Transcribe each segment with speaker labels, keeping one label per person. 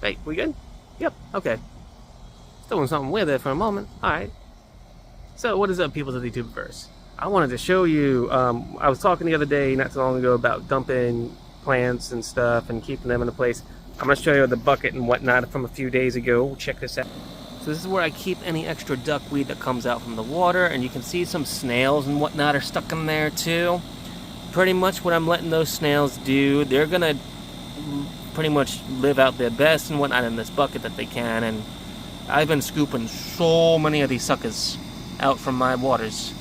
Speaker 1: Wait, we good? Yep, okay. Still doing something with it for a moment. Alright. So, what is up, people of the YouTubeverse? I wanted to show you, I was talking the other day, not so long ago, about dumping plants and stuff and keeping them in a place. I'm going to show you the bucket and whatnot from a few days ago. Check this out. So this is where I keep any extra duckweed that comes out from the water, and you can see some snails and whatnot are stuck in there too. Pretty much what I'm letting those snails do, they're going to pretty much live out their best and whatnot in this bucket that they can, and I've been scooping so many of these suckers out from my waters.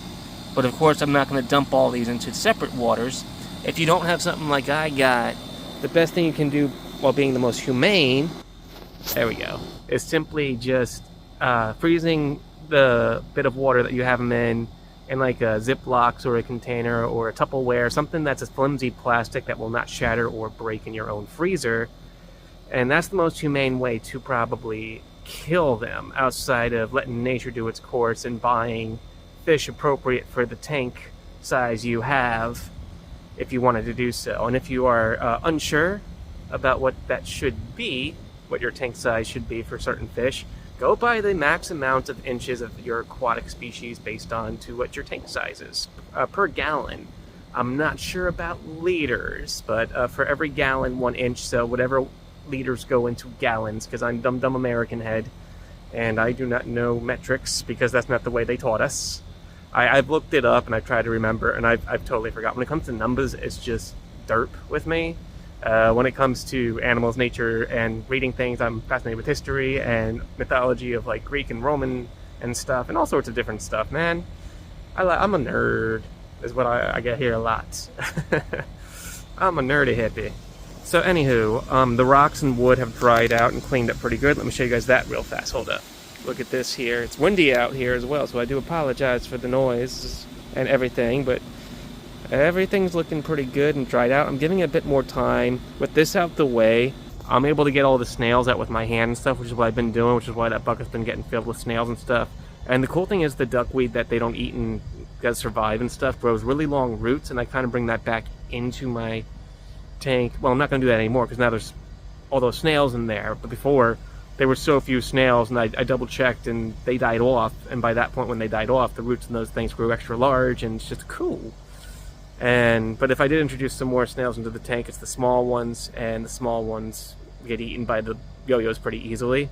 Speaker 1: But of course I'm not going to dump all these into separate waters. If you don't have something like I got, the best thing you can do while being the most humane, there we go, is simply just freezing the bit of water that you have them in like a Ziploc or a container or a Tupperware, something that's a flimsy plastic that will not shatter or break in your own freezer. And that's the most humane way to probably kill them, outside of letting nature do its course and buying fish appropriate for the tank size you have, if you wanted to do so. And if you are unsure about what that should be, what your tank size should be for certain fish, go by the max amount of inches of your aquatic species based on to what your tank size is per gallon. I'm not sure about liters, but for every gallon, 1 inch, so whatever liters go into gallons, because I'm dumb American head, and I do not know metrics because that's not the way they taught us. I've looked it up and I've tried to remember, and I've totally forgot. When it comes to numbers, it's just derp with me. When it comes to animals, nature, and reading things, I'm fascinated with history and mythology of like Greek and Roman and stuff, and all sorts of different stuff, man. I'm a nerd, is what I get here a lot. I'm a nerdy hippie. So anywho, the rocks and wood have dried out and cleaned up pretty good. Let me show you guys that real fast. Hold up. Look at this here. It's windy out here as well, so I do apologize for the noise and everything, but everything's looking pretty good and dried out. I'm giving it a bit more time. With this out the way, I'm able to get all the snails out with my hand and stuff, which is what I've been doing, which is why that bucket's been getting filled with snails and stuff. And the cool thing is the duckweed that they don't eat and does survive and stuff grows really long roots, and I kind of bring that back into my tank. Well, I'm not going to do that anymore because now there's all those snails in there, but before there were so few snails, and I double checked and they died off, and by that point when they died off, the roots in those things grew extra large, and it's just cool. But if I did introduce some more snails into the tank, it's the small ones, and the small ones get eaten by the yo-yos pretty easily.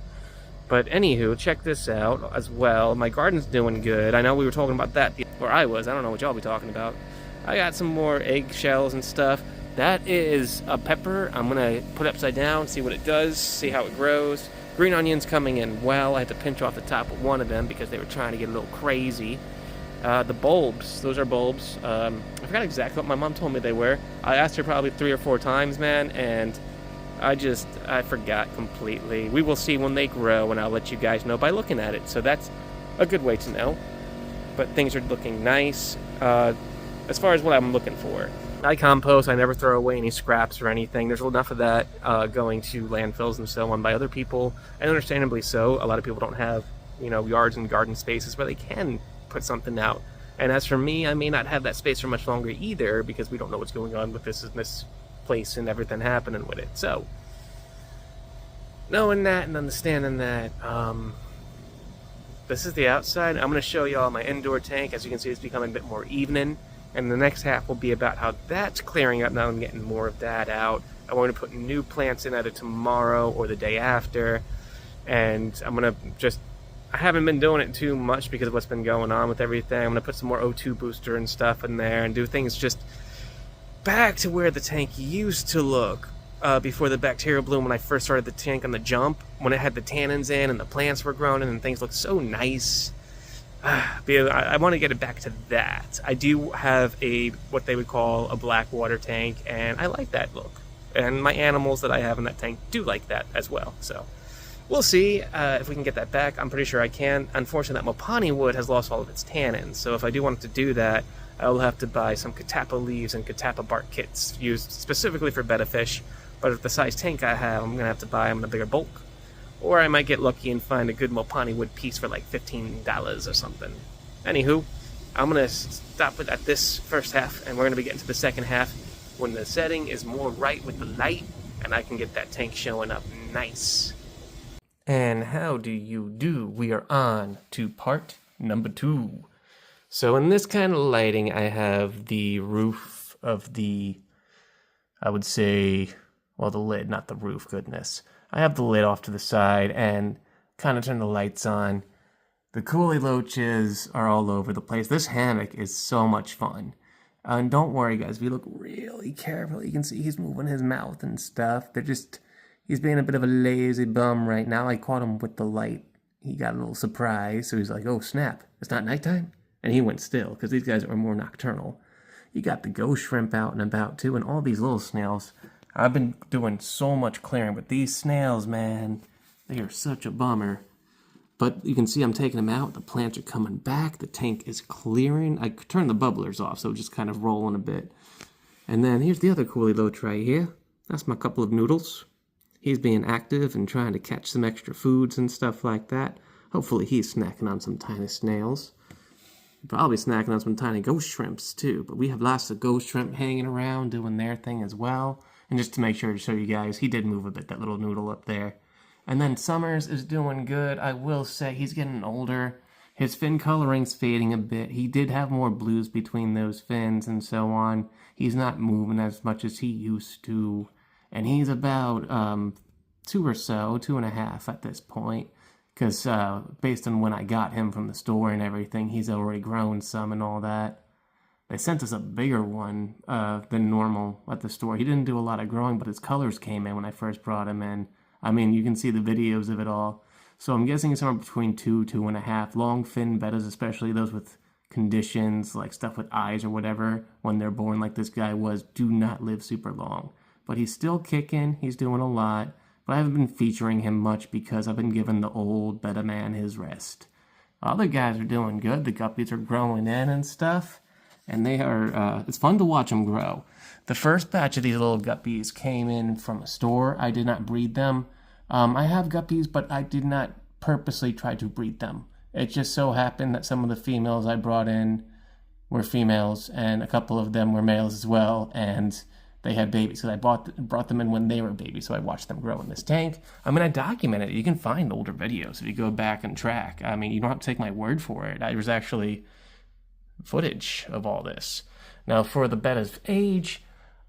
Speaker 1: But anywho, check this out as well. My garden's doing good. I know we were talking about that, or I was. I don't know what y'all be talking about. I got some more eggshells and stuff. That is a pepper. I'm going to put it upside down, see what it does, see how it grows. Green onions coming in well. I had to pinch off the top of one of them because they were trying to get a little crazy. The bulbs, those are bulbs. I forgot exactly what my mom told me they were. I asked her probably 3 or 4 times, man, and I forgot completely. We will see when they grow, and I'll let you guys know by looking at it. So that's a good way to know. But things are looking nice as far as what I'm looking for. I compost. I never throw away any scraps or anything. There's enough of that going to landfills and so on by other people, and understandably so. A lot of people don't have, yards and garden spaces where they can put something out. And as for me, I may not have that space for much longer either, because we don't know what's going on with this place and everything happening with it. So, knowing that and understanding that, this is the outside. I'm going to show y'all my indoor tank. As you can see, it's becoming a bit more evening. And the next half will be about how that's clearing up. Now I'm getting more of that out. I want to put new plants in either tomorrow or the day after. And I'm going to I haven't been doing it too much because of what's been going on with everything. I'm going to put some more O2 booster and stuff in there and do things just back to where the tank used to look before the bacterial bloom, when I first started the tank on the jump, when it had the tannins in and the plants were growing and things looked so nice. I want to get it back to that. I do have what they would call a black water tank, and I like that look. And my animals that I have in that tank do like that as well. So we'll see if we can get that back. I'm pretty sure I can. Unfortunately, that Mopani wood has lost all of its tannins, so if I do want to do that, I will have to buy some Catappa leaves and Catappa bark kits used specifically for betta fish. But if the size tank I have, I'm going to have to buy them in a bigger bulk. Or I might get lucky and find a good Mopani wood piece for like $15 or something. Anywho, I'm going to stop it at this first half, and we're going to be getting to the second half when the setting is more right with the light, and I can get that tank showing up nice. And how do you do? We are on to part number 2. So in this kind of lighting, I have the roof of the, I would say, well, the lid, not the roof, goodness. I have the lid off to the side and kind of turn the lights on. The coolie loaches are all over the place. This hammock is so much fun. And don't worry, guys, if you look really carefully, you can see he's moving his mouth and stuff. He's being a bit of a lazy bum right now. I caught him with the light. He got a little surprised, so he's like, oh, snap, it's not nighttime? And he went still, because these guys are more nocturnal. You got the ghost shrimp out and about, too, and all these little snails. I've been doing so much clearing, but these snails, man, they are such a bummer. But you can see I'm taking them out. The plants are coming back. The tank is clearing. I turned the bubblers off, so just kind of rolling a bit. And then here's the other coolie loach right here. That's my couple of noodles. He's being active and trying to catch some extra foods and stuff like that. Hopefully he's snacking on some tiny snails. Probably snacking on some tiny ghost shrimps too. But we have lots of ghost shrimp hanging around doing their thing as well. And just to make sure to show you guys, he did move a bit, that little noodle up there. And then Summers is doing good. I will say he's getting older. His fin coloring's fading a bit. He did have more blues between those fins and so on. He's not moving as much as he used to. And he's about 2 or so, 2.5 at this point. Because based on when I got him from the store and everything, he's already grown some and all that. They sent us a bigger one than normal at the store. He didn't do a lot of growing, but his colors came in when I first brought him in. I mean, you can see the videos of it all. So I'm guessing somewhere between 2, 2.5. Long fin bettas, especially those with conditions, like stuff with eyes or whatever, when they're born like this guy was, do not live super long. But he's still kicking. He's doing a lot. But I haven't been featuring him much because I've been giving the old betta man his rest. Other guys are doing good. The guppies are growing in and stuff. And they are, it's fun to watch them grow. The first batch of these little guppies came in from a store. I did not breed them. I have guppies, but I did not purposely try to breed them. It just so happened that some of the females I brought in were females, and a couple of them were males as well, and they had babies. So I brought them in when they were babies, so I watched them grow in this tank. I mean, I documented it. You can find older videos if you go back and track. I mean, you don't have to take my word for it. There was actually footage of all this. Now, for the betta's age,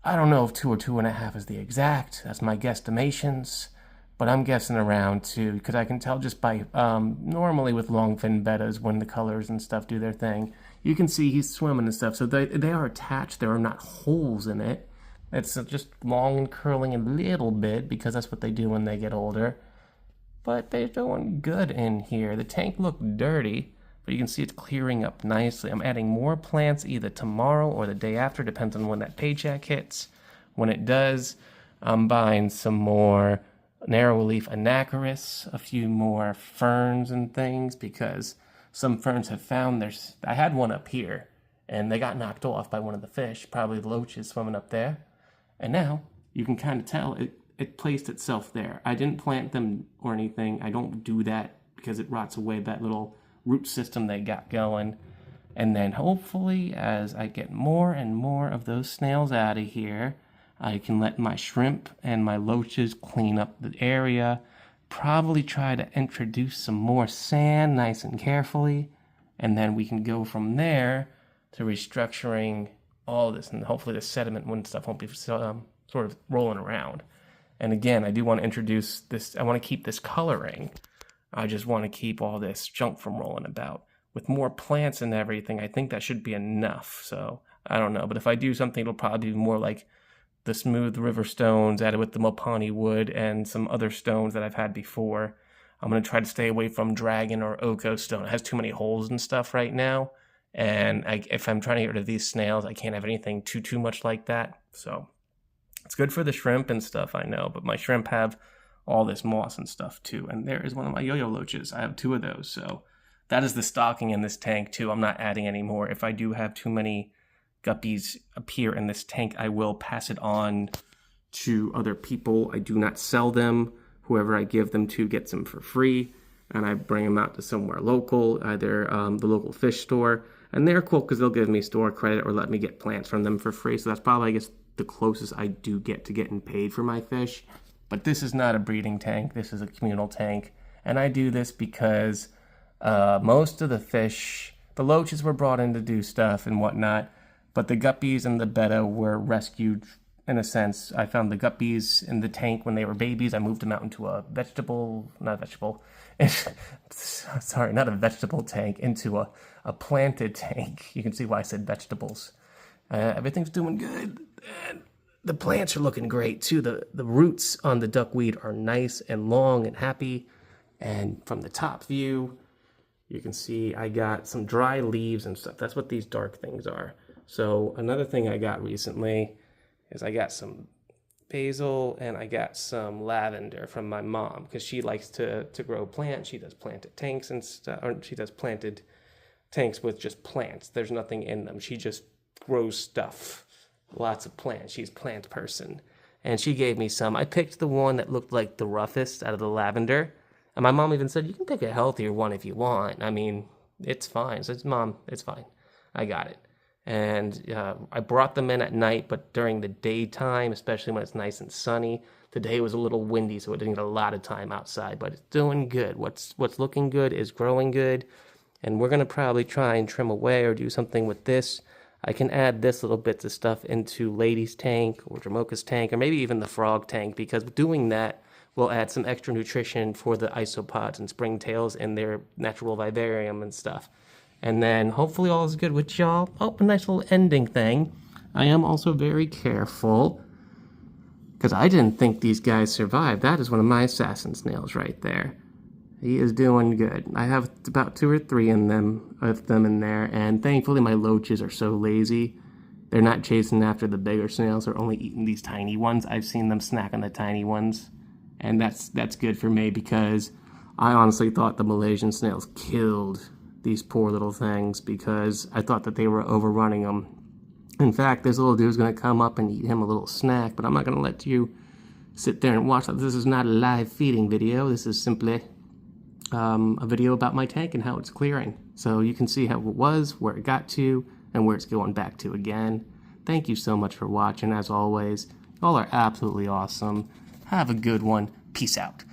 Speaker 1: I don't know if 2 or 2.5 is the exact. That's my guesstimations. But I'm guessing around 2, because I can tell just by, normally with long fin bettas, when the colors and stuff do their thing, you can see he's swimming and stuff. So they are attached. There are not holes in it. It's just long and curling a little bit, because that's what they do when they get older. But they're doing good in here. The tank looked dirty, but you can see it's clearing up nicely. I'm adding more plants either tomorrow or the day after, depends on when that paycheck hits. When it does, I'm buying some more narrow leaf anacharis, a few more ferns and things, because some ferns have found I had one up here, and they got knocked off by one of the fish, probably the loaches swimming up there. And now, you can kind of tell it placed itself there. I didn't plant them or anything. I don't do that because it rots away that little root system they got going. And then hopefully, as I get more and more of those snails out of here, I can let my shrimp and my loaches clean up the area. Probably try to introduce some more sand nice and carefully. And then we can go from there to restructuring all this. And hopefully the sediment and stuff won't be sort of rolling around. And again, I do want to introduce this. I want to keep this coloring. I just want to keep all this junk from rolling about. With more plants and everything, I think that should be enough. So, I don't know. But if I do something, it'll probably be more like the smooth river stones added with the Mopani wood and some other stones that I've had before. I'm going to try to stay away from dragon or Oko stone. It has too many holes and stuff right now. And if I'm trying to get rid of these snails, I can't have anything too much like that. So, it's good for the shrimp and stuff, I know. But my shrimp have all this moss and stuff too. And there is one of my yo-yo loaches. I have 2 of those. So, that is the stocking in this tank too. I'm not adding any more. If I do have too many guppies appear in this tank, I will pass it on to other people. I do not sell them. Whoever I give them to gets them for free, and I bring them out to somewhere local, either the local fish store. And they're cool because they'll give me store credit or let me get plants from them for free. So that's probably, I guess, the closest I do get to getting paid for my fish. But this is not a breeding tank. This is a communal tank. And I do this because most of the fish, the loaches were brought in to do stuff and whatnot, but the guppies and the betta were rescued in a sense. I found the guppies in the tank when they were babies. I moved them out into a not a vegetable tank, into a planted tank. You can see why I said vegetables. Everything's doing good. And the plants are looking great too. The roots on the duckweed are nice and long and happy. And from the top view, you can see I got some dry leaves and stuff. That's what these dark things are. So another thing I got recently is I got some basil and I got some lavender from my mom, because she likes to grow plants. She does planted tanks and stuff, or she does planted tanks with just plants. There's nothing in them. She just grows stuff, lots of plants. She's a plant person. And she gave me some. I picked the one that looked like the roughest out of the lavender. And my mom even said, you can pick a healthier one if you want. I mean, it's fine. So it's, Mom, it's fine. I got it. And I brought them in at night, but during the daytime, especially when it's nice and sunny, today was a little windy, so it didn't get a lot of time outside, but it's doing good. What's looking good is growing good, and we're going to probably try and trim away or do something with this. I can add this little bits of stuff into Lady's tank or Dramoka's tank, or maybe even the frog tank, because doing that will add some extra nutrition for the isopods and springtails in their natural vivarium and stuff. And then hopefully all is good with y'all. Oh, a nice little ending thing. I am also very careful, because I didn't think these guys survived. That is one of my assassin snails right there. He is doing good. I have about 2 or 3 of them in there, and thankfully my loaches are so lazy. They're not chasing after the bigger snails. They're only eating these tiny ones. I've seen them snack on the tiny ones, and that's good for me, because I honestly thought the Malaysian snails killed these poor little things, because I thought that they were overrunning them. In fact, this little dude's going to come up and eat him a little snack, but I'm not going to let you sit there and watch that. This is not a live feeding video. This is simply a video about my tank and how it's clearing. So you can see how it was, where it got to, and where it's going back to again. Thank you so much for watching. As always, y'all are absolutely awesome. Have a good one. Peace out.